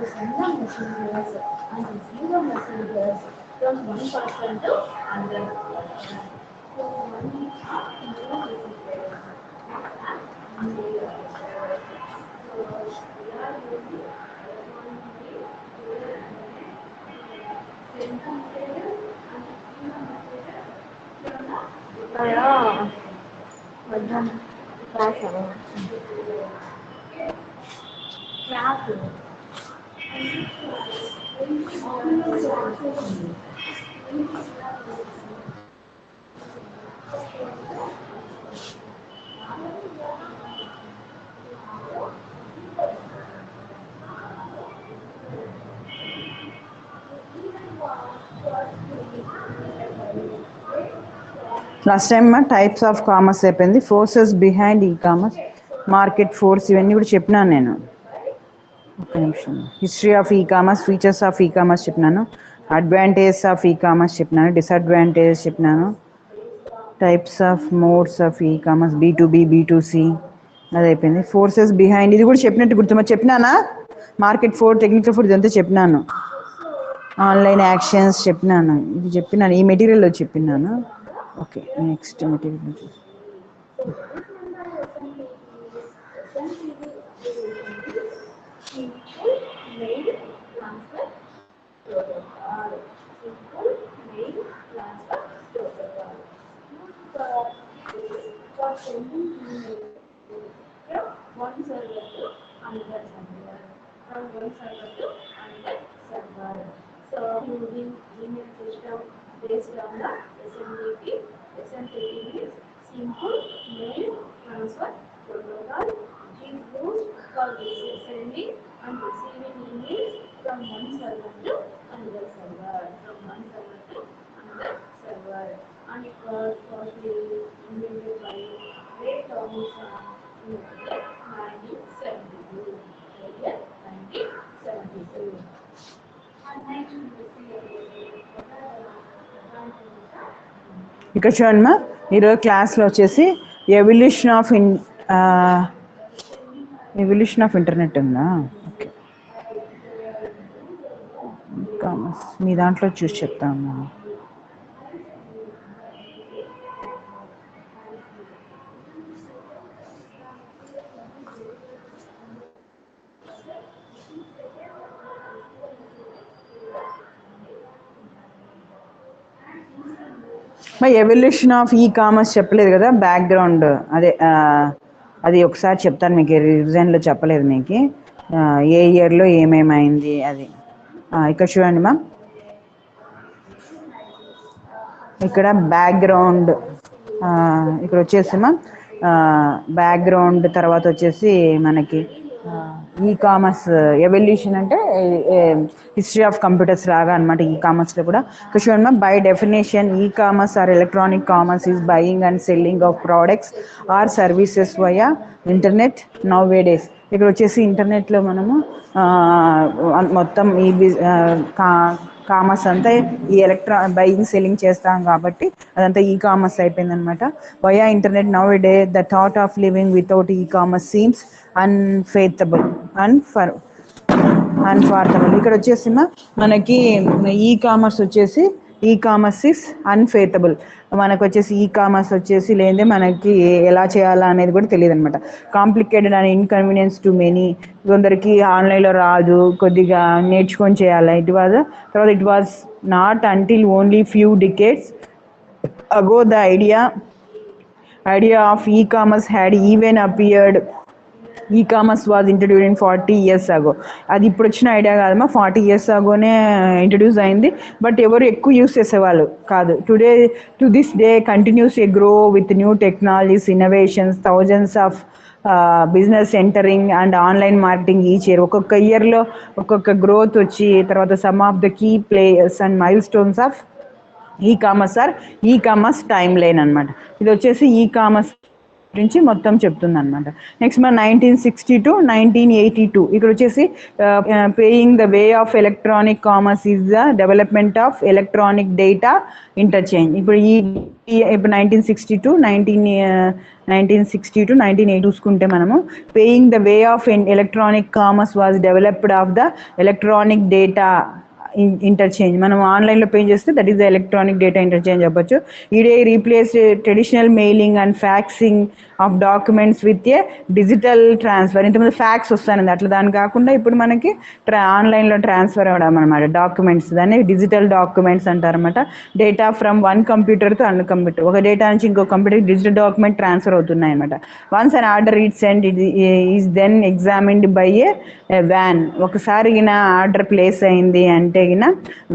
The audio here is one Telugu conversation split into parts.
to send the messengers and receive the messengers from one person to another person. So one is email receiver and email receiver. So we are using electronic mail to send the messages and receive the messages from the different మధ్యాహ్నం class class. Last time types of commerce అయిపోయింది, forces behind e-commerce, market force, ఇవన్నీ కూడా చెప్పినాను నేను. ఒక నిమిషం. History of e-commerce, features of e-commerce చెప్పినాను, అడ్వాంటేజెస్ ఆఫ్ ఈ కామర్స్ చెప్పినాను, డిసడ్వాంటేజెస్ చెప్పినాను, types of modes of e-commerce, B2B, B2C, అది అయిపోయింది. ఫోర్సెస్ బిహైండ్ ఇది కూడా చెప్పినట్టు గుర్తు చెప్పినానా, మార్కెట్ ఫోర్, టెక్నికల్ ఫోర్, ఇదంతా చెప్పినాను. ఆన్లైన్ యాక్షన్స్ చెప్పినాను, ఇది చెప్పినాను, ఈ మెటీరియల్లో చెప్పినాను. ఓకే, నెక్స్ట్ మెటీరియల్ చూసి One server to another server, from one server to another server. So using email system based on the SMTP. SMTP means simple mail transfer protocol, which is used for sending and receiving emails from one server to another server, from one server to another server. And it was firstly invented by Ray Tomlinson in the year 1972. The year 1972. And next we will see ఇక్కడ చూడండి మా, ఈరోజు క్లాస్లో వచ్చేసి ఎవల్యూషన్ ఆఫ్ ఇంటర్నెట్ ఉందా. ఓకే, కామర్స్ మీ దాంట్లో చూసి చెప్తాను. మరి ఎవల్యూషన్ ఆఫ్ ఈ కామర్స్ చెప్పలేదు కదా, బ్యాక్గ్రౌండ్ అదే అది ఒకసారి చెప్తాను మీకు, రివిజన్లో చెప్పలేదు మీకు, ఏ ఇయర్లో ఏమేమైంది అది. ఇక్కడ చూడండి మా, ఇక్కడ బ్యాక్గ్రౌండ్, ఇక్కడ వచ్చేసి మా బ్యాక్గ్రౌండ్ తర్వాత వచ్చేసి మనకి ఈ కామర్స్ ఎవల్యూషన్ అంటే హిస్టరీ ఆఫ్ కంప్యూటర్స్ లాగా అనమాట. ఈ కామర్స్లో కూడా ఇక్కడ చూడండి మా, by definition e-commerce or electronic commerce is buying and selling of products or services via internet nowadays. ఇక్కడ వచ్చేసి ఇంటర్నెట్లో మనము మొత్తం ఈ కామర్స్ అంతా ఈ బయింగ్ సెల్లింగ్ చేస్తాం కాబట్టి అదంతా ఈ కామర్స్ అయిపోయింది అనమాట. Via internet now a day the thought of living without e-commerce seems unfathomable uncomfortable. ఇక్కడ వచ్చేసి మనకి ఈ కామర్స్ వచ్చేసి ఈ కామర్స్ ఇస్ అన్ఫేతబుల్. మనకు వచ్చేసి ఈ కామర్స్ వచ్చేసి లేదే మనకి ఎలా చేయాలా అనేది కూడా తెలియదు అనమాట. Complicated and inconvenience to many, కొందరికి ఆన్లైన్లో రాదు, కొద్దిగా నేర్చుకొని చేయాలి. తర్వాత it was not until only few decades ago the idea of e-commerce had even appeared. E-commerce was introduced in 40 years ago. అది ఇప్పుడు వచ్చిన ఐడియా కాదమ్మా, 40 years agoనే ఇంట్రడ్యూస్ అయింది, బట్ ఎవరు ఎక్కువ యూస్ చేసేవాళ్ళు కాదు. To this day continues a grow with new technologies, innovations, thousands of business entering and online marketing each year. ఒక్కొక్క ఇయర్లో ఒక్కొక్క గ్రోత్ వచ్చి తర్వాత some of the key players and milestones of e-commerce timeline అనమాట. ఇది వచ్చేసి ఈ కామర్స్ గురించి మొత్తం చెప్తుంది అనమాట. నెక్స్ట్ మన 1960 to 1982 ఇక్కడ వచ్చేసి paying the way of electronic commerce is the development of electronic data interchange. ఇప్పుడు ఇప్పుడు 1960 to 1980 చూసుకుంటే మనము paying the way of electronic commerce was developed of the electronic data interchange. మనం ఆన్లైన్లో పే చేస్తే that is the electronic data interchange చెప్పొచ్చు. EDI replace traditional mailing and faxing of documents with a digital transfer. ఇంతకుముందు ఫ్యాక్స్ వస్తానండి, అట్లా దాని కాకుండా ఇప్పుడు మనకి ఆన్లైన్లో ట్రాన్స్ఫర్ అవ్వడం అనమాట డాక్యుమెంట్స్. దాన్ని డిజిటల్ డాక్యుమెంట్స్ అంటారనమాట. Data from one computer to an computer, ఒక డేటా నుంచి ఇంకో కంప్యూటర్ డిజిటల్ డాక్యుమెంట్ ట్రాన్స్ఫర్ అవుతున్నాయి అనమాట. Once an order is send is then examined by a VAN. ఒకసారి ఆర్డర్ ప్లేస్ అయింది అంటే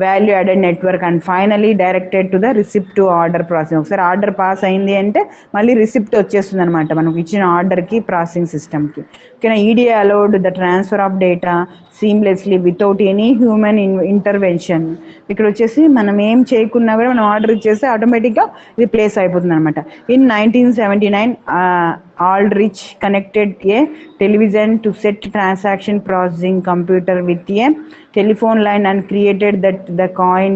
value added network and finally directed to the receipt to order processing. ఒకసారి ఆర్డర్ పాస్ అయింది అంటే మళ్ళీ రిసిప్ట్ వచ్చేస్తుంది అనమాట మనకు ఇచ్చిన ఆర్డర్కి ప్రాసెసింగ్ సిస్టమ్కి. ఓకేనా. EDA allowed the transfer of data seamlessly without any human intervention. ఇక్కడ వచ్చేసి మనం ఏం చేయకున్నా కూడా మనం ఆర్డర్ ఇచ్చేస్తే ఆటోమేటిక్గా ఇది ప్లేస్ అయిపోతుంది అనమాట. In 1979 Aldrich connected a television to set transaction processing computer with a telephone line and created that the coin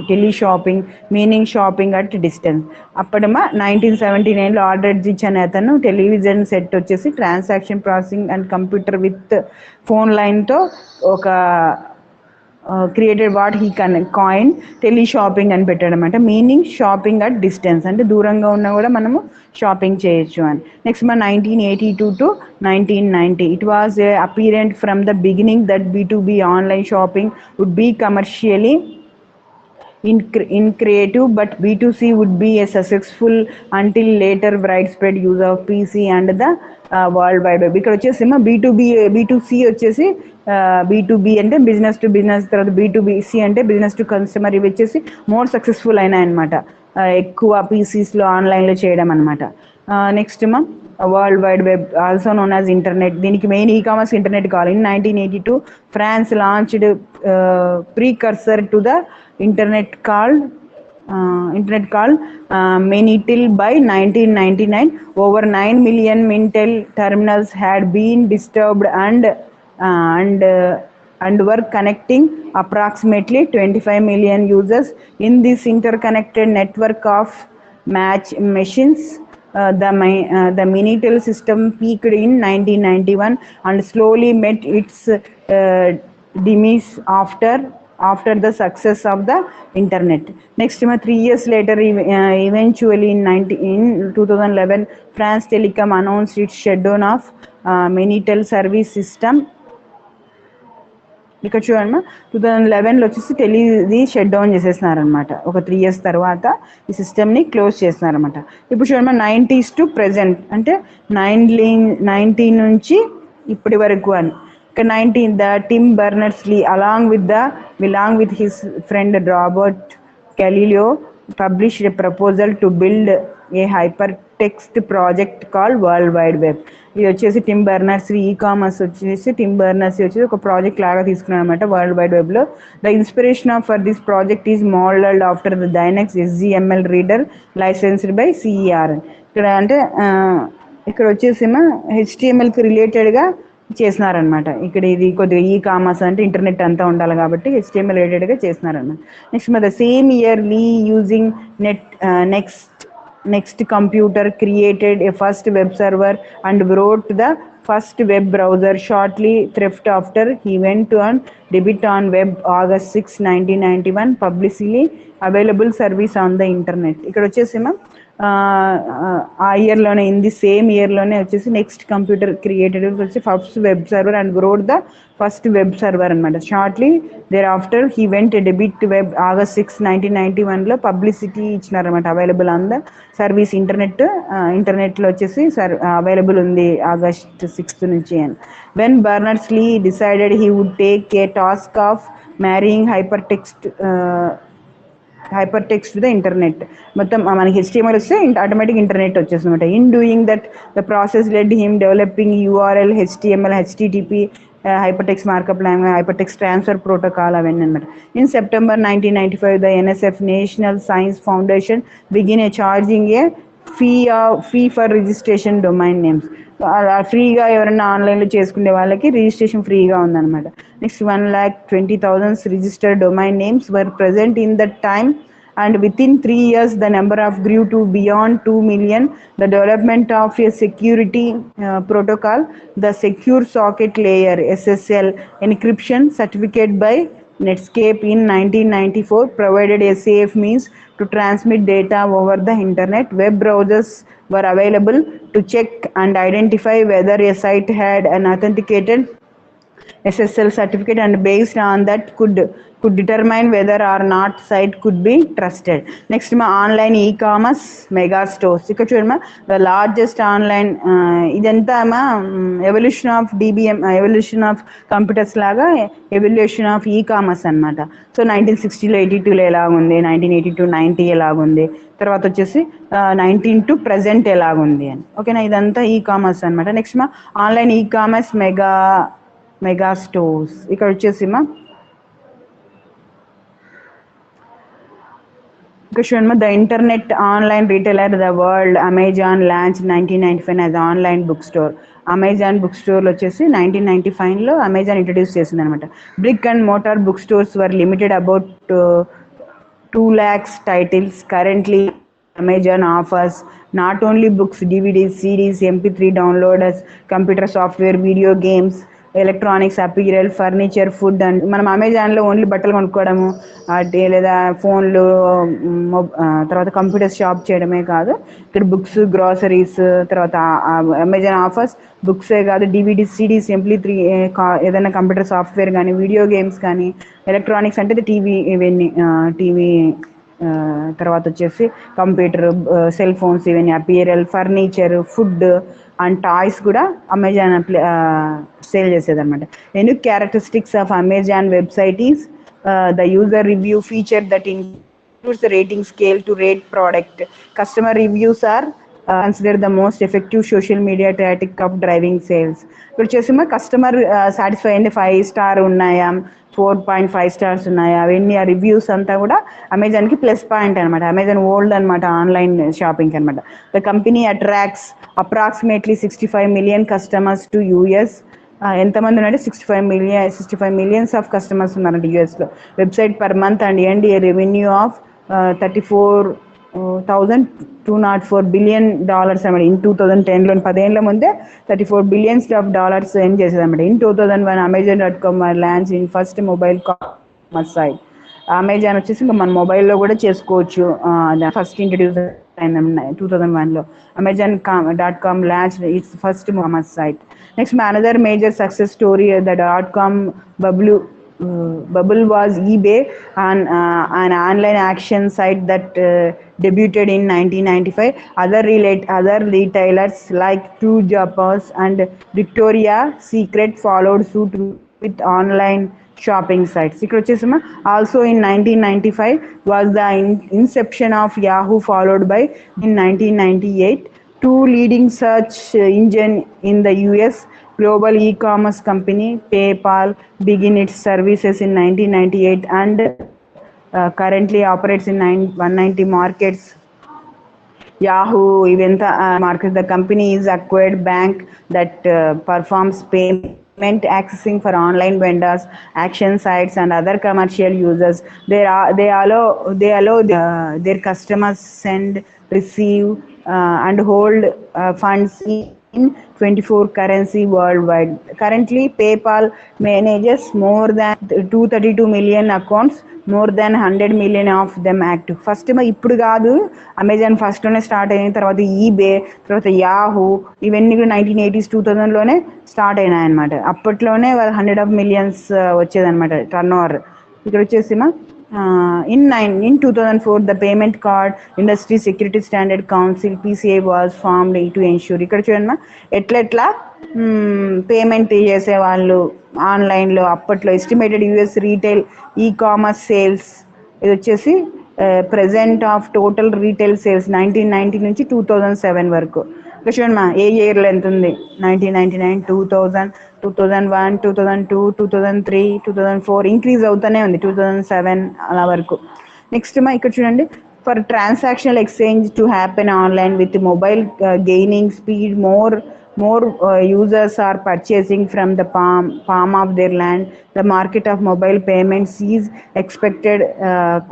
teleshopping, meaning shopping at distance. అప్పుడేమో 1979లో ఆల్డ్రిచ్ అనే అతను టెలివిజన్ సెట్ వచ్చేసి transaction processing and computer with phone లైన్తో ఒక created what he coin teleshopping అని పెట్టాడు అనమాట. మీనింగ్ షాపింగ్ అట్ డిస్టెన్స్, అంటే దూరంగా ఉన్నా కూడా మనము షాపింగ్ చేయొచ్చు అని. నెక్స్ట్ మన 1982 to 1990 it was apparent from the beginning that B2B online shopping would be commercially in creative, but B2C would be a successful until later widespread use of PC and the world wide web. ఇక్కడ వచ్చేసి B2C వచ్చేసి B2B అంటే బిజినెస్ టు బిజినెస్, తర్వాత B2BC అంటే బిజినెస్ టు కన్స్యూమర్. ఇవి వచ్చేసి మోర్ సక్సెస్ఫుల్ అయినాయి అనమాట, ఎక్కువ పీసీస్లో ఆన్లైన్లో చేయడం అనమాట. Next world wide web also known as internet. దీనికి మెయిన్ ఈ కామర్స్ ఇంటర్నెట్ కావాలి. In 1982 France launched precursor to the internet called Minitel. By 1999 over 9 million Mintel terminals had been disturbed and were connecting approximately 25 million users in this interconnected network of machines. The Minitel system peaked in 1991 and slowly met its demise after the success of the internet. Next 3 years later, eventually in 2011 France Telecom announced its shutdown of Minitel service system. ఇక్కడ చూడండి 2011లో వచ్చేసి టెలిది షట్ డౌన్ చేసేస్తున్నారనమాట. ఒక 3 years తర్వాత ఈ సిస్టమ్ని క్లోజ్ చేస్తున్నారనమాట. ఇప్పుడు చూడండి 90s to present అంటే 19 నుంచి ఇప్పటి వరకు అని. 19 the Tim Berners-Lee along with his friend Robert Galileo published a proposal to build a hypertext project called World Wide Web. ఇది వచ్చేసి టిమ్ బెర్నర్స్-లీ ఈ-కామర్స్ వచ్చేసి టిమ్ బెర్నర్స్-లీ వచ్చేసి ఒక ప్రాజెక్ట్ లాగా తీసుకున్నాడు అనమాట వరల్డ్ వైడ్ వెబ్లో. The inspiration for this project is modelled after the Dynex HTML reader licensed by CER. ఇక్కడ అంటే ఇక్కడ వచ్చేసేమో HTMLకి రిలేటెడ్గా చేస్తున్నారనమాట. ఇక్కడ ఇది కొద్దిగా ఈ-కామర్స్ అంటే ఇంటర్నెట్ అంతా ఉండాలి కాబట్టి HTML రిలేటెడ్గా చేస్తున్నారన్నమాట. Next the same year Lee using NeXT computer created a first web server and wrote the first web browser. Shortly thereafter he went on debut on web August 6, 1991 publicly available service on the internet. ఇక్కడ వచ్చేసేమో ఆ ఇయర్లోనే ఇన్ ది సేమ్ ఇయర్లోనే వచ్చేసి నెక్స్ట్ కంప్యూటర్ క్రియేటెడ్ వచ్చి first web server and wrote the first web server అనమాట. Shortly thereafter he went debit web August 6, 1991లో పబ్లిసిటీ ఇచ్చినారనమాట అవైలబుల్ ఆన్ ద సర్వీస్. ఇంటర్నెట్లో వచ్చేసి అవైలబుల్ ఉంది August 6 నుంచి అని. When Berners-Lee decided he would take a task of marrying hypertext to the internet. మొత్తం మనకి HTML వస్తే ఆటోమేటిక్ ఇంటర్నెట్ వచ్చేస్తుంది అనమాట. In doing that the process led him developing URL, HTML, HTTP, hypertext markup language, hypertext transfer protocol అవన్నీ అనమాట. In September 1995 the NSF National Science Foundation began charging a fee for registration domain names. ఫ్రీగా ఎవరైనా ఆన్లైన్లో చేసుకునే వాళ్ళకి రిజిస్ట్రేషన్ ఫ్రీగా ఉందన్నమాట. Next 1,20,000 registered domain names were present in that time, and within 3 years the number of grew to beyond 2 million. The development of a security protocol, the secure socket layer SSL encryption certificate by Netscape in 1994 provided a safe means to transmit data over the internet. Web browsers were available to check and identify whether a site had an authenticated SSL certificate, and based on that could determine whether or not site could be trusted. Next ma online e-commerce mega stores. ఇక్కడ చూడమ్మా the largest online ఇదంతా మా evolution of DBM, evolution of computers లాగా ఎవల్యూషన్ ఆఫ్ e-commerce అన్నమాట. సో 1960లో 82లో ఎలాగుంది, 1982 90 ఎలాగుంది, తర్వాత వచ్చేసి 19 టు ప్రజెంట్ ఎలాగుంది అని. ఓకేనా, ఇదంతా e-commerce అన్నమాట. నెక్స్ట్ మా ఆన్లైన్ e-commerce మెగా స్టోర్స్. ఇక్కడ వచ్చేసి మా the internet online retailer the world Amazon launched 1995 as online bookstore. Amazon book స్టోర్లో వచ్చేసి 1995లో అమెజాన్ ఇంట్రడ్యూస్ చేసింది అనమాట. Brick and motor book stores were limited about 2 lakhs titles. Currently Amazon offers not only books, DVDs, CDs, MP3 downloaders, computer software, video games, electronics, apparel, furniture, food. And మనం అమెజాన్లో ఓన్లీ బట్టలు కొనుక్కోవడము లేదా ఫోన్లు, తర్వాత కంప్యూటర్స్ షాప్ చేయడమే కాదు, ఇక్కడ బుక్స్, గ్రాసరీస్, తర్వాత అమెజాన్ ఆఫర్స్ బుక్సే కాదు, డివిడీస్, సిడీస్, MP3, ఏదైనా కంప్యూటర్ సాఫ్ట్వేర్ కానీ, వీడియో గేమ్స్ కానీ, ఎలక్ట్రానిక్స్ అంటే టీవీ, ఇవన్నీ టీవీ, తర్వాత వచ్చేసి కంప్యూటర్, సెల్ ఫోన్స్, ఇవన్నీ apparel, furniture, food and toys కూడా అమెజాన్ సేల్ చేసేదన్నమాట. Unique characteristics of Amazon website is the user review feature that includes the rating scale to rate product. Customer reviews are considered the most effective social media tactic of driving sales. ఇక్కడ వచ్చేసి కస్టమర్ సాటిస్ఫై అయింది 5 స్టార్ ఉన్నాయా, 4.5 స్టార్స్ ఉన్నాయా, అవన్నీ ఆ రివ్యూస్ అంతా కూడా అమెజాన్కి ప్లస్ పాయింట్ అనమాట. అమెజాన్ ఓల్డ్ అనమాట ఆన్లైన్ షాపింగ్ అనమాట. The company attracts approximately 65 million customers to US. ఎంతమంది ఉన్నారంటే 65 millions ఆఫ్ కస్టమర్స్ ఉన్నారంట యూఎస్లో. Website per month and end a revenue of $34,204 billion అనమాట. ఇన్ 2010లో 10 ఏళ్ళ ముందే $34 billion ఏం చేసేది అనమాట. In 2001 Amazon.com launch in first mobile commerce site. Amazon వచ్చేసి ఇంకా మన మొబైల్లో కూడా చేసుకోవచ్చు, ఫస్ట్ ఇంట్రడ్యూస్ అయింది 2001లో. Amazon.com launched its first commerce site. Next, another major success story, the .com bubble was eBay, an online action site that debuted in 1995. Other retailers like True Japas and Victoria's Secret followed suit with online shopping sites. ఇక్కడ వచ్చేసమ్మా also in 1995 was the inception of Yahoo, followed by in 1998 two leading search engine in the US. Global e-commerce company PayPal began its services in 1998 and currently operates in 190 markets. Yahoo event market, the company is acquired bank that performs payment accessing for online vendors, action sites and other commercial users. They allow their customers send, receive and hold funds in 24 currency worldwide. Currently PayPal manages more than 232 million accounts, more than 100 million of them active. First ఇప్పుడు కాదు, అమెజాన్ ఫస్ట్లోనే స్టార్ట్ అయిన తర్వాత ఈబే, తర్వాత యాహూ, ఇవన్నీ కూడా 1980s 2000లోనే స్టార్ట్ అయినాయి అనమాట. అప్పట్లోనే 100 million వచ్చేదన్నమాట టర్న్ ఓవర్. ఇక్కడ వచ్చేసి in 2004 the payment card industry security standard council PCI was formed to ensure. ఇక్కడ చూడండి ఎట్లా పేమెంట్ చేసేవాళ్ళు ఆన్లైన్లో అప్పట్లో. Estimated US retail e-commerce sales, ఇది వచ్చేసి present of total retail sales 1990 నుంచి 2007 వరకు. ఇక్కడ చూడండి ఏ ఇయర్లో ఎంత ఉంది, 1999, 2000, 2001, 2002, 2003, 2004 ఇంక్రీజ్ అవుతూనే ఉంది 2007 అలా వరకు. నెక్స్ట్ ఇక్కడ చూడండి for transactional exchange to happen online with mobile gaining speed, more users are purchasing from the palm of their land. The market of mobile payments is expected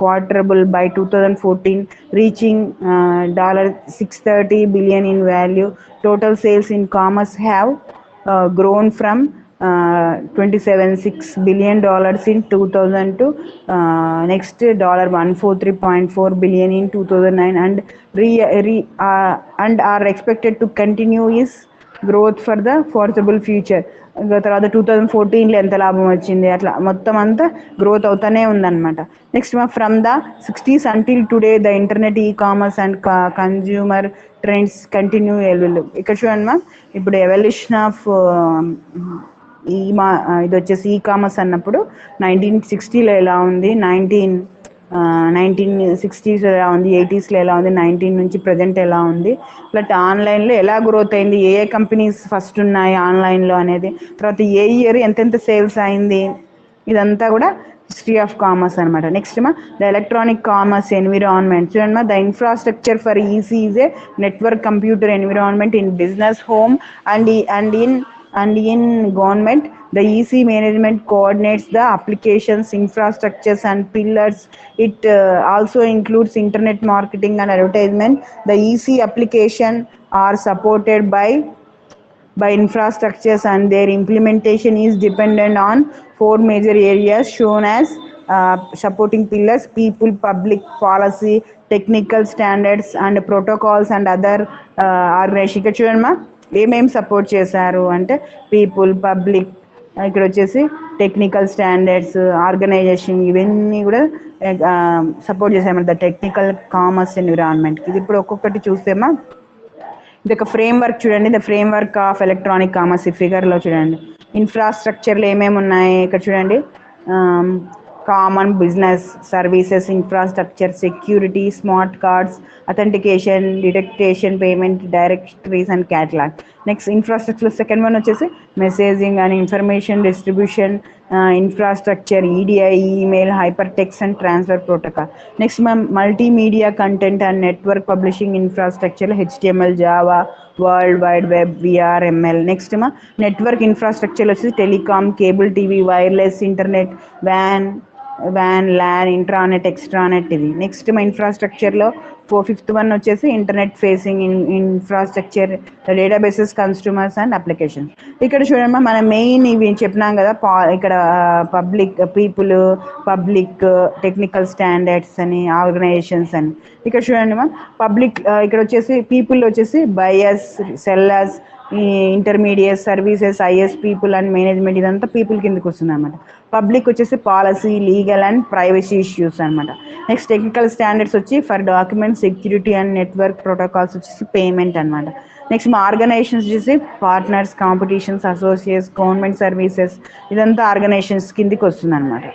quadruple by 2014, reaching $630 billion in value. Total sales in commerce have grown from $27.6 billion in 2000 to next $143.4 billion in 2009, and are expected to continue its growth for the foreseeable future. ఇంకా తర్వాత 2014లో ఎంత లాభం వచ్చింది, అట్లా మొత్తం అంతా గ్రోత్ అవుతానే ఉందన్నమాట. Next from the 60s until today the internet, e-commerce and consumer trends continue ఇక్కడ చూడండి మ్యామ్, ఇప్పుడు ఎవల్యూషన్ ఆఫ్ ఇది వచ్చేసి ఈ కామర్స్ అన్నప్పుడు 1960లో ఎలా ఉంది, 1960s ఎలా ఉంది, 80sలో ఎలా ఉంది, 19 నుంచి ప్రజెంట్ ఎలా ఉంది, బట్ ఆన్లైన్లో ఎలా గ్రోత్ అయింది, ఏ కంపెనీస్ ఫస్ట్ ఉన్నాయి ఆన్లైన్లో అనేది, తర్వాత ఏ ఇయర్ ఎంతెంత సేల్స్ అయింది, ఇదంతా కూడా హిస్టరీ ఆఫ్ కామర్స్ అనమాట. Next the electronic commerce environment చూడండి, the infrastructure for EC is a network computer environment in business, home and in government. The EC management coordinates the applications, infrastructures and pillars. It also includes internet marketing and advertisement. The EC application are supported by infrastructures, and their implementation is dependent on 4 major areas shown as supporting pillars: people, public, policy, technical standards and protocols and other organization. ఇక్కడ చూడమ్మా ఏమేమి సపోర్ట్ చేశారు అంటే పీపుల్, పబ్లిక్, ఇక్కడ వచ్చేసి టెక్నికల్ స్టాండర్డ్స్, ఆర్గనైజేషన్, ఇవన్నీ కూడా సపోర్ట్ చేశామన్నమాట ద టెక్నికల్ కామర్స్ ఎన్విరాన్మెంట్కి. ఇది ఇప్పుడు ఒక్కొక్కటి చూస్తేమా, ఇది ఒక ఫ్రేమ్ వర్క్ చూడండి, the framework of electronic commerce. ఈ ఫిగర్లో చూడండి ఇన్ఫ్రాస్ట్రక్చర్లు ఏమేమి ఉన్నాయి ఇక్కడ చూడండి, common business services, infrastructure, security, smart cards, authentication, detection, payment, directories and catalogue. Next infrastructure second one వచ్చేసి messaging and information distribution infrastructure, EDI, email, hypertext and transfer protocol. Next multimedia content and network publishing infrastructure, HTML, Java, world wide web, VRML. Next network infrastructure వచ్చేసి telecom, cable TV, wireless, internet, వ్యాన్, ల్యాన్, ఇంట్రానెట్, ఎక్స్ట్రానెట్ ఇది. నెక్స్ట్ మా ఇన్ఫ్రాస్ట్రక్చర్లో ఫిఫ్త్ వన్ వచ్చేసి internet facing infrastructure, databases, consumers and applications. ఇక్కడ చూడమ్మా మనం మెయిన్ ఇవి చెప్పినాం కదా, ఇక్కడ public, people, public, technical standards అని, ఆర్గనైజేషన్స్ అని. ఇక్కడ చూడండి మా పబ్లిక్, ఇక్కడ వచ్చేసి పీపుల్ వచ్చేసి buyers, sellers, intermediate services, IS, people and management, ఇదంతా పీపుల్ కిందకి వస్తుంది అనమాట. పబ్లిక్ వచ్చేసి policy, legal and privacy issues అనమాట. నెక్స్ట్ టెక్నికల్ స్టాండర్డ్స్ వచ్చి for document security and network protocols వచ్చేసి పేమెంట్ అనమాట. నెక్స్ట్ మా ఆర్గనైజేషన్స్ వచ్చేసి partners, competitions, associates, government services, ఇదంతా ఆర్గనైజేషన్స్ కిందికి వస్తుంది అనమాట.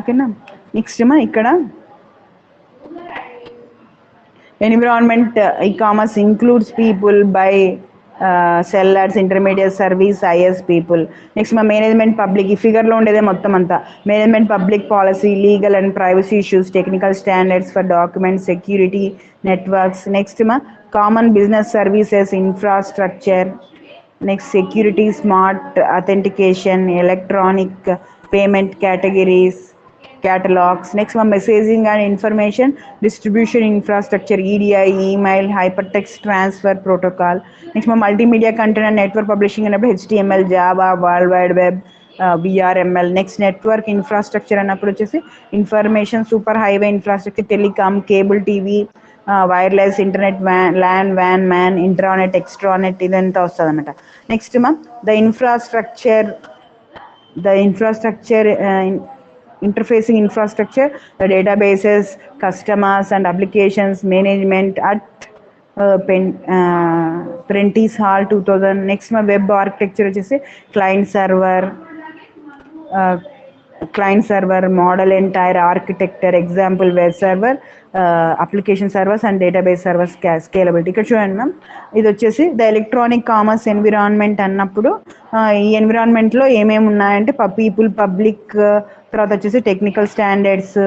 ఓకేనా. నెక్స్ట్ ఇక్కడ environment e-commerce includes people by sellers, intermediate service, IS people. Next మా మేనేజ్మెంట్ పబ్లిక్, ఈ ఫిగర్లో ఉండేదే మొత్తం అంతా management public policy, legal and privacy issues, technical standards for document security, networks. Next మా common business services, infrastructure, next security, smart authentication, electronic payment categories, catalogs. Next one messaging and information distribution infrastructure, EDI, email, hypertext transfer protocol. Next one multimedia content and network publishing and HTML, Java, World Wide Web, VRML. Next network infrastructure and approaches information super highway infrastructure, telecom, cable TV, wireless, internet, LAN, WAN, MAN, intranet, extranet, ఇదంతా వస్తుంది అనమాట. నెక్స్ట్ మా the infrastructure interfacing infrastructure, the databases, customers and applications management at Prentice Hall 2000. Next my web architecture వచ్చేసి client server model, entire architecture, example web server, application servers and database servers scalability. ఇక్కడ చూడండి మ్యామ్, ఇది వచ్చేసి ద ఎలక్ట్రానిక్ కామర్స్ ఎన్విరాన్మెంట్ అన్నప్పుడు ఈ ఎన్విరాన్మెంట్లో ఏమేమి ఉన్నాయంటే పీపుల్, పబ్లిక్, తర్వాత వచ్చేసి టెక్నికల్ స్టాండర్డ్స్,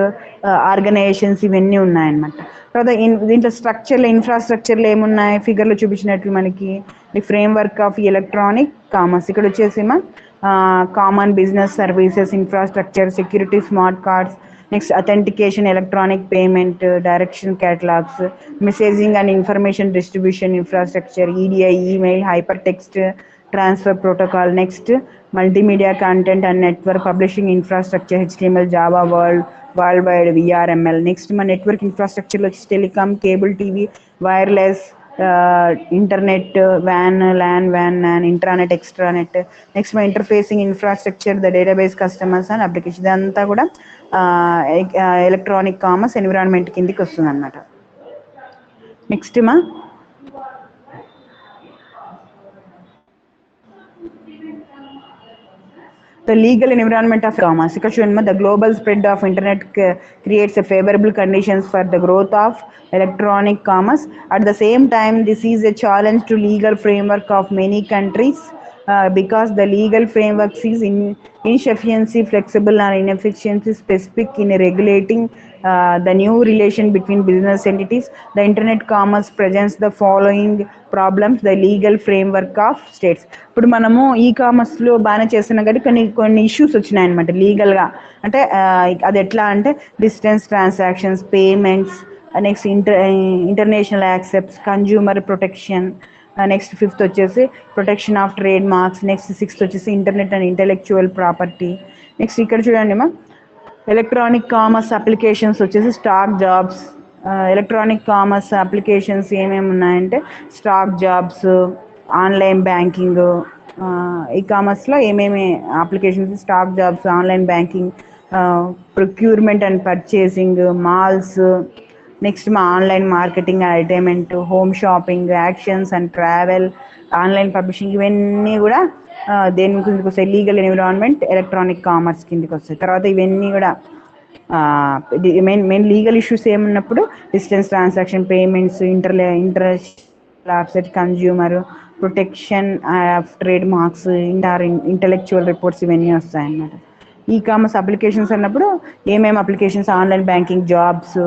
ఆర్గనైజేషన్స్ ఇవన్నీ ఉన్నాయన్నమాట. తర్వాత దీంట్లో స్ట్రక్చర్లు, ఇన్ఫ్రాస్ట్రక్చర్లు ఏమున్నాయి ఫిగర్లో చూపించినట్లు మనకి the framework of electronic commerce. ఇక్కడ వచ్చేసి common business services, infrastructure, security, smart cards, next authentication, electronic payment, direction catalogues, messaging and information distribution infrastructure, EDI, email, hypertext transfer protocol, next multimedia content and network publishing infrastructure, HTML, Java, world wide, VRML. Next మన నెట్వర్క్ ఇన్ఫ్రాస్ట్రక్చర్లో వచ్చి telecom, cable TV, wireless, internet, WAN, intranet, extranet. Next మన interfacing infrastructure, the database, customers and application. ఇదంతా కూడా ఎలక్ట్రానిక్ కామర్స్ ఎన్విరాన్మెంట్ కిందికి వస్తుంది అనమాట. Next the legal environment of commerce. Because the global spread of internet creates a favorable conditions for the growth of electronic commerce. At the same time, this is a challenge to legal framework of many countries because the legal framework is insufficiency, flexible or inefficiency specific in regulating the new relation between business entities. The internet commerce presents the following problems: the legal framework of states. ఇప్పుడు మనము ఈ కామర్స్లో బాగానే చేస్తున్నాం కానీ కొన్ని ఇష్యూస్ వచ్చినాయి అనమాట లీగల్గా. అంటే అది ఎట్లా అంటే distance transactions, payments, next international accepts, consumer protection, next fifth వచ్చేసి protection of trademarks, next sixth వచ్చేసి internet and intellectual property. Next ఇక్కడ చూడండి ఎలక్ట్రానిక్ కామర్స్ అప్లికేషన్స్ వచ్చేసి stock jobs. Electronic commerce applications ఏమేమి ఉన్నాయంటే స్టాక్ జాబ్స్, ఆన్లైన్ బ్యాంకింగ్. ఈ కామర్స్లో ఏమేమి applications: stock jobs, online banking, procurement and purchasing, malls, next online marketing, entertainment, home shopping, actions and travel, online publishing. ఇవన్నీ కూడా దేని కిందకి వస్తాయి? లీగల్ ఎన్విరాన్మెంట్ ఎలక్ట్రానిక్ కామర్స్ కిందకి వస్తాయి. తర్వాత ఇవన్నీ కూడా మెయిన్ లీగల్ ఇష్యూస్ ఏమున్నప్పుడు distance transaction, payments, international offset, consumer protection of trademarks, intellectual reports ఇవన్నీ వస్తాయన్నమాట. ఈ కామర్స్ అప్లికేషన్స్ అన్నప్పుడు ఏమేమి applications: online banking, jobs,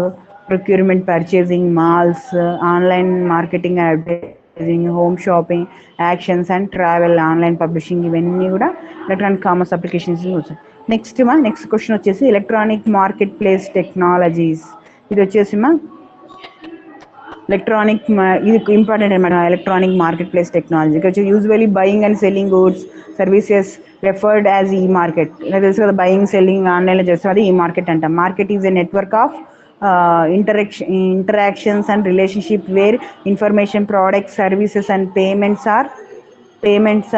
procurement, purchasing, malls, online marketing, advertising, home shopping, actions and travel, online publishing. ఇవన్నీ కూడా ఎలక్ట్రానిక్ కామర్స్ అప్లికేషన్స్ వస్తాయి. నెక్స్ట్ క్వశ్చన్ వచ్చేసి ఎలక్ట్రానిక్ మార్కెట్ ప్లేస్ టెక్నాలజీస్. ఇది వచ్చేసి ఎలక్ట్రానిక్, ఇది ఇంపార్టెంట్ అనమాట. ఎలక్ట్రానిక్ మార్కెట్ ప్లేస్ టెక్నాలజీ వచ్చి usually buying and selling goods services referred as ఈ మార్కెట్. తెలుసు కదా, బయింగ్ సెల్లింగ్ ఆన్లైన్లో చేస్తే అది ఈ మార్కెట్ అంట. Market is a network of interactions and relationship where information, products, services and payments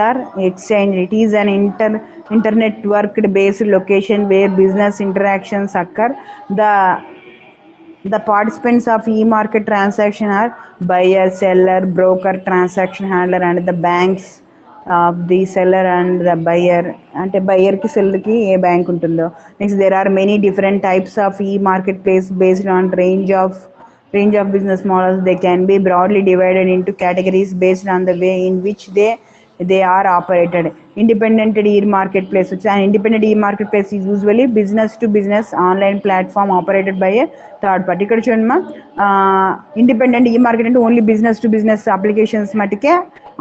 are exchanged. It is an internet based location where business interactions occur. The participants of e-market transaction are buyer, seller, broker, transaction handler and the banks of the seller and the buyer. అంటే buyer కి seller కి ఏ బ్యాంక్ ఉంటుందో. Next there are many different types of e-marketplace based on range of business models. They can be broadly divided into categories based on the way in which they are operated. Independent e-marketplace. An independent e-marketplace is usually business to business online platform operated by a third party. ఇక్కడ చూడమ్మా, ఇండిపెండెంట్ e-market అంటే only business to business applications మటుకే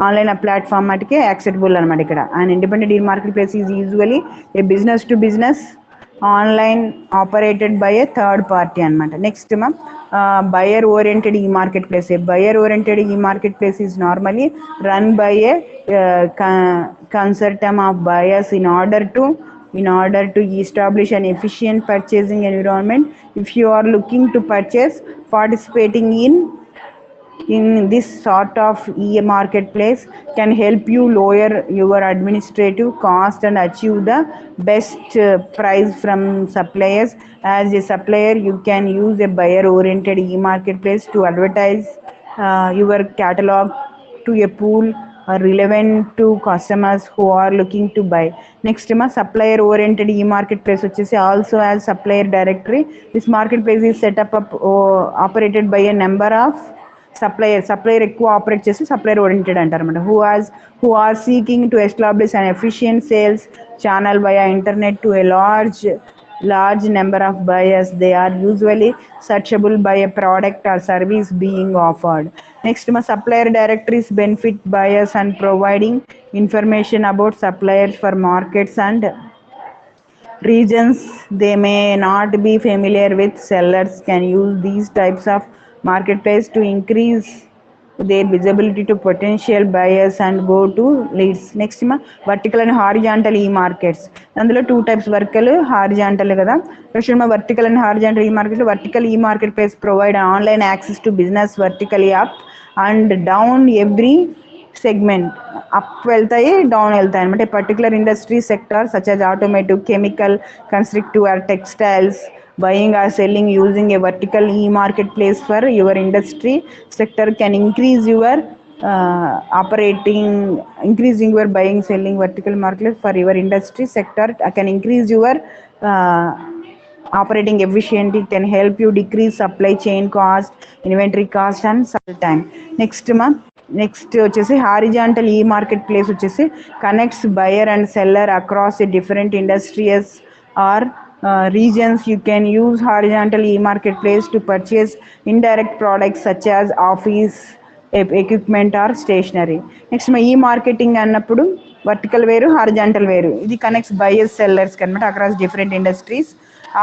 ఆన్లైన్ ప్లాట్ఫామ్ మటుకే యాక్సెప్టబుల్ అనమాట ఇక్కడ. And independent e-marketplace is usually a business to business online operated by a third party అనమాట. Next buyer oriented e-marketplace. A buyer oriented e-marketplace is normally run by a consortium of buyers in order to establish an efficient purchasing environment. If you are looking to purchase, participating in this sort of e-marketplace can help you lower your administrative cost and achieve the best price from suppliers. As a supplier, you can use a buyer oriented e-marketplace to advertise your catalog to a pool relevant to customers who are looking to buy. Next supplier oriented e-marketplace వచ్చేసి also as supplier directory. This marketplace is set up operated by a number of supplier ఎక్కువ ఆపరేట్ చేసి సప్లయర్ ఓరియంటెడ్ అంటారు అనమాట. who are seeking to establish an efficient sales channel via internet to a large number of buyers. They are usually searchable by a product or service being offered. Next supplier directories benefit buyers and providing information about suppliers for markets and regions they may not be familiar with. Sellers can use these types of marketplace to increase their visibility to potential buyers and go to leads. Next vertical and horizontal e-markets. అందులో టూ టైప్స్ వర్టికల్ హారిజాంటల్ కదా. First vertical and horizontal e-market. Vertical e-marketplace provide online access to business vertically up and down every segment. Up వెళ్తాయి డౌన్ వెళ్తాయి అనమాట. Particular industry sector such as automotive, chemical, constructive or textiles. Buying or selling using a vertical e-marketplace for your industry sector can increase your increasing your buying selling vertical market for your industry sector can increase your operating efficiency, can help you decrease supply chain cost, inventory cost and cycle time. Next వచ్చేసి హారిజాంటల్ ఈ మార్కెట్ ప్లేస్ వచ్చేసి connects buyer and seller across a different industries or regions. You can use horizontal e-marketplace to purchase indirect products such as office equipment or stationery. Next e-marketing అన్నప్పుడు వర్టికల్ వేరు హారిజాంటల్ వేరు. ఇది కనెక్ట్స్ బయర్స్ సెల్లర్స్ అనమాట across different industries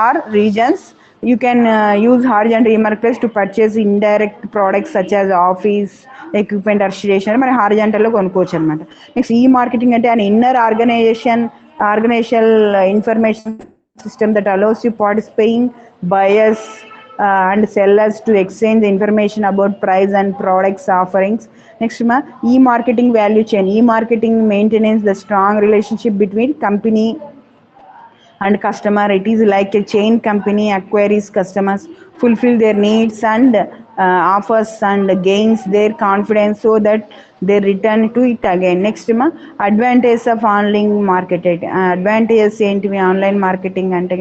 or regions. You can use horizontal e-marketplace to purchase indirect products such as office equipment or stationery. మన హారిజాంటల్లో కొనుక్కోవచ్చు అనమాట. నెక్స్ట్ ఈ మార్కెటింగ్ అంటే an inner organizational information system that allows you participating buyers and sellers to exchange information about price and products offerings. Next e-marketing value chain. E-marketing maintains the strong relationship between company and customer. It is like a chain. Company acquires customers, fulfill their needs and offers and gains their confidence so that they return to it again. Next advantages of online marketing. Advantages ఏంటివి ఆన్లైన్ మార్కెటింగ్ అంటే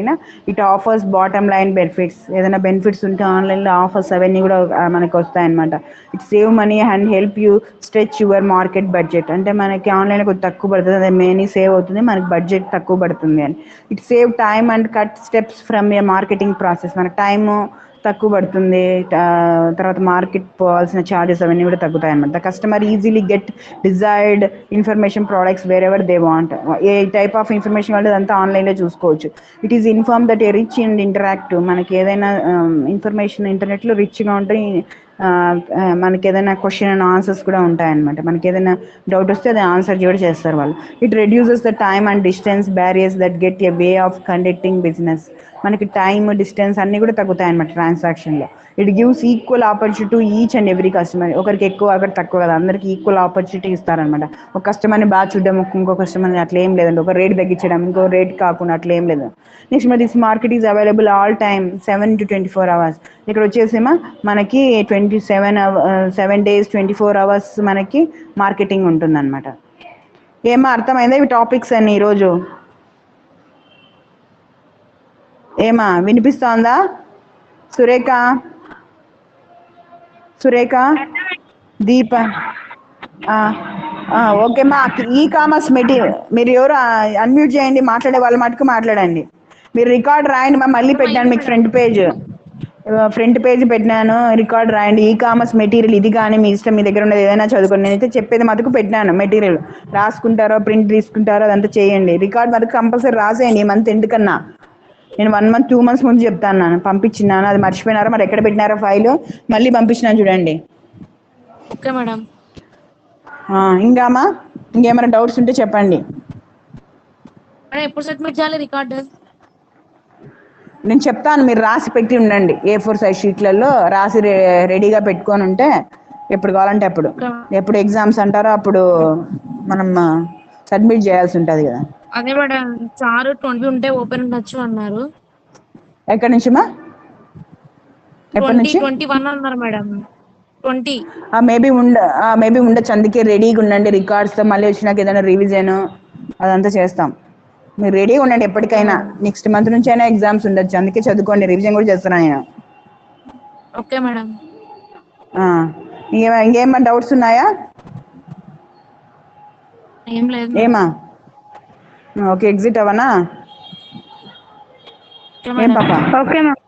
it offers bottom line benefits. ఏదైనా బెనిఫిట్స్ ఉంటే ఆన్లైన్లో ఆఫర్స్ అవన్నీ కూడా మనకి వస్తాయన్నమాట. It save money and help you stretch your market budget. అంటే మనకి ఆన్లైన్లో కొద్దిగా తక్కువ పడుతుంది, అదే మనీ సేవ్ అవుతుంది, మనకి బడ్జెట్ తక్కువ పడుతుంది అని. It save time and cut steps from A marketing process. మనకు టైము తక్కువ పడుతుంది, తర్వాత మార్కెట్ పోవాల్సిన ఛార్జెస్ అవన్నీ కూడా తగ్గుతాయి అనమాట. The customer easily get desired information products wear ever they want. A type of information కావాలి అదంతా ఆన్లైన్లో చూసుకోవచ్చు. It is inform that A rich and interactive. మనకి ఏదైనా ఇన్ఫర్మేషన్ ఇంటర్నెట్లో రిచ్గా ఉంటే మనకి ఏదైనా క్వశ్చన్ అండ్ ఆన్సర్స్ కూడా ఉంటాయన్నమాట. మనకి ఏదైనా డౌట్ వస్తే అది ఆన్సర్ కూడా చేస్తారు వాళ్ళు. It reduces the time and distance barriers that get a way of conducting business. మనకి టైమ్ డిస్టెన్స్ అన్నీ కూడా తగ్గుతాయి అన్నమాట ట్రాన్సాక్షన్లో. It gives equal opportunity to each and every customer. ఒకరికి ఎక్కువ ఒకరికి తక్కువ కదా, అందరికి ఈక్వల్ ఆపర్చునిటీ ఇస్తారనమాట. ఒక కస్టమర్ని బాగా చూడడం, ఇంకో కస్టమర్ని అట్లా ఏం లేదండి. ఒక రేట్ తగ్గించడం, ఇంకో రేట్ కాకుండా అట్లా ఏం లేదు. Next this market is available all time 7 to 24 hours. ఇక్కడ వచ్చేసేమో మనకి 7 days 24 hours మనకి మార్కెటింగ్ ఉంటుందన్నమాట. ఏమో అర్థమైందా ఇవి టాపిక్స్ అన్ని ఈరోజు? ఏమా వినిపిస్తోందా సురేఖ? దీప ఓకే మా. ఈ కామర్స్ మెటీరియల్ మీరు ఎవరు అన్మ్యూట్ చేయండి, మాట్లాడే వాళ్ళ మటుకు మాట్లాడండి. మీరు రికార్డ్ రాయండి మా, మళ్ళీ పెట్టాను మీకు ఫ్రంట్ పేజ్ పెట్టినాను, రికార్డ్ రాయండి. ఈ కామర్స్ మెటీరియల్ ఇది కానీ మీ ఇష్టం, మీ దగ్గర ఉన్నది ఏదైనా చదువుకోండి. నేనైతే చెప్పేది మటుకు పెట్టినాను మెటీరియల్. రాసుకుంటారో ప్రింట్ తీసుకుంటారో అదంతా చేయండి. రికార్డ్ మటుకు కంపల్సరీ రాసేయండి ఈ మంత్ ఎందుకన్నా. నేను 1 month 2 months ముందు చెప్తాను, పంపించినాను. అది మర్చిపోయినారో మరి ఎక్కడ పెట్టినారో ఫైల్, మళ్ళీ పంపించినాను చూడండి. Okay madam. ఇంకామా ఇంకేమైనా డౌట్స్ ఉంటే చెప్పండి. ఎప్పుడు సబ్మిట్ చేయాలి రికార్డు? నేను చెప్తాను, మీరు రాసి పెట్టి ఉండండి. A4 size షీట్లలో రాసి రెడీగా పెట్టుకొని ఉంటే ఎప్పుడు కావాలంటే అప్పుడు, ఎప్పుడు ఎగ్జామ్స్ అంటారో అప్పుడు మనం సబ్మిట్ చేయాల్సి ఉంటుంది కదా. అదే మేడం, సార్ 20 ఉంటే ఓపెన్ ఉండొచ్చు అన్నారు. ఎక్కడి నుంచి మా? ఎప్పటి నుంచి? 2021 అన్నారు మేడం. 20. మేబీ ఉండొచ్చు, అందుకే రెడీగా ఉండండి రికార్డ్స్తో. మళ్ళీ వచ్చినాక ఏదైనా రివిజన్ అదంతా చేస్తాం. మీరు రెడీగా ఉండండి ఎప్పటికైనా. నెక్స్ట్ మంత్ నుంచి అయినా ఎగ్జామ్స్ ఉండొచ్చు, అందుకే చదువుకోండి. రివిజన్ కూడా చేస్తున్నాను నేను. Okay madam. ఇంకేమన్నా డౌట్స్ ఉన్నాయా? ఏం లేదు మేడం. ఏమా? ఓకే, ఎగ్జిట్ అవ్వనా? ఓకే ఏం మేడం. పాప? Okay ma'am.